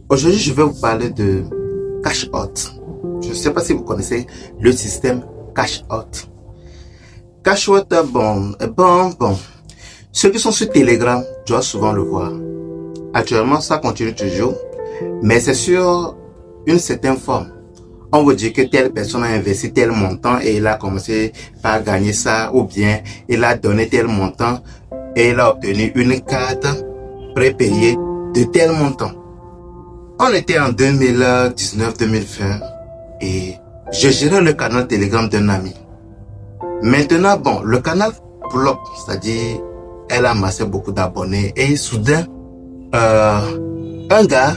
Aujourd'hui, je vais vous parler de Cash Out. Je ne sais pas si vous connaissez le système Cash Out. Cash Out est bon. Ceux qui sont sur Telegram doivent souvent le voir. Actuellement, ça continue toujours, mais c'est sur une certaine forme. On vous dit que telle personne a investi tel montant et il a commencé par gagner ça, ou bien il a donné tel montant et il a obtenu une carte prépayée de tel montant. On était en 2019-2020 et je gérais le canal Telegram d'un ami. Maintenant, le canal bloque, c'est-à-dire elle a amassé beaucoup d'abonnés et soudain, un gars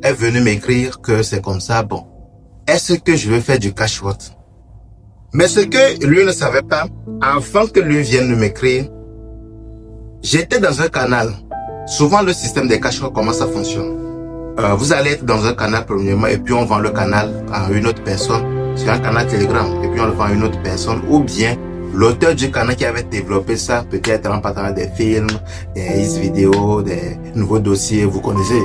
est venu m'écrire que c'est comme ça, est-ce que je vais faire du cash out? Mais ce que lui ne savait pas, avant que lui vienne m'écrire, j'étais dans un canal. Souvent, le système des cash out, comment ça fonctionne? Vous allez être dans un canal premièrement et puis on vend le canal à une autre personne sur un canal Telegram et puis on le vend à une autre personne, ou bien l'auteur du canal qui avait développé ça, peut-être en partant des films, des vidéos, des nouveaux dossiers, vous connaissez.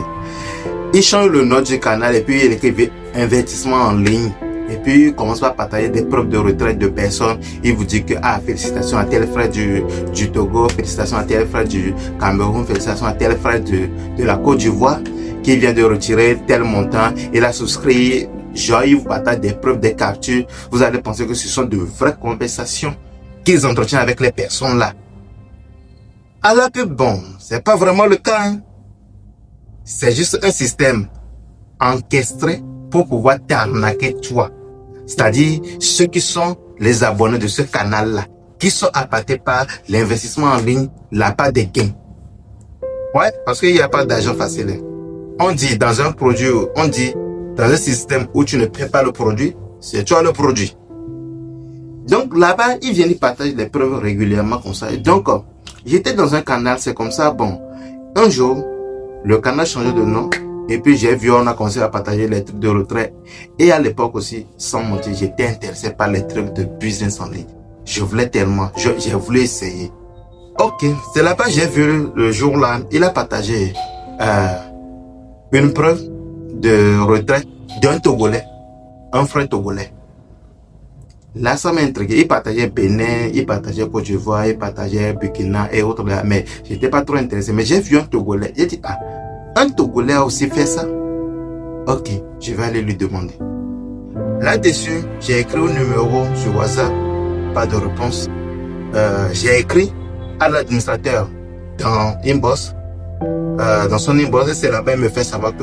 Il change le nom du canal et puis il écrit investissement en ligne. Et puis il commence par partager des preuves de retraite de personnes. Il vous dit que félicitations à tel frère du Togo, félicitations à tel frère du Cameroun, félicitations à tel frère de la Côte d'Ivoire qui vient de retirer tel montant. Il a souscrit, genre il vous partage des preuves, des captures. Vous allez penser que ce sont de vraies conversations qu'ils entretiennent avec les personnes là. Alors que c'est pas vraiment le cas. Hein. C'est juste un système encastré pour pouvoir t'arnaquer toi. C'est-à-dire ceux qui sont les abonnés de ce canal-là, qui sont appâtés par l'investissement en ligne, la part des gains. Ouais, parce qu'il n'y a pas d'argent facile. On dit dans un produit, on dit dans un système où tu ne paies pas le produit, c'est toi le produit. Donc là-bas, ils viennent y partager des preuves régulièrement comme ça. Et donc, j'étais dans un canal, c'est comme ça, un jour, le canal changeait de nom. Et puis j'ai vu, on a commencé à partager les trucs de retrait. Et à l'époque aussi, sans mentir, j'étais intéressé par les trucs de business en ligne. Je voulais tellement, j'ai voulu essayer. Ok, c'est là-bas j'ai vu le jour là, il a partagé une preuve de retrait d'un Togolais, un frère Togolais. Là, ça m'a intrigué. Il partageait Bénin, il partageait Côte d'Ivoire, il partageait Burkina et autres là. Mais j'étais pas trop intéressé. Mais j'ai vu un Togolais. J'ai dit, un Togolais a aussi fait ça? Ok, je vais aller lui demander. Là-dessus, j'ai écrit un numéro sur WhatsApp. Pas de réponse. J'ai écrit à l'administrateur dans Inbox. Dans son inbox, c'est là-bas, il me fait savoir que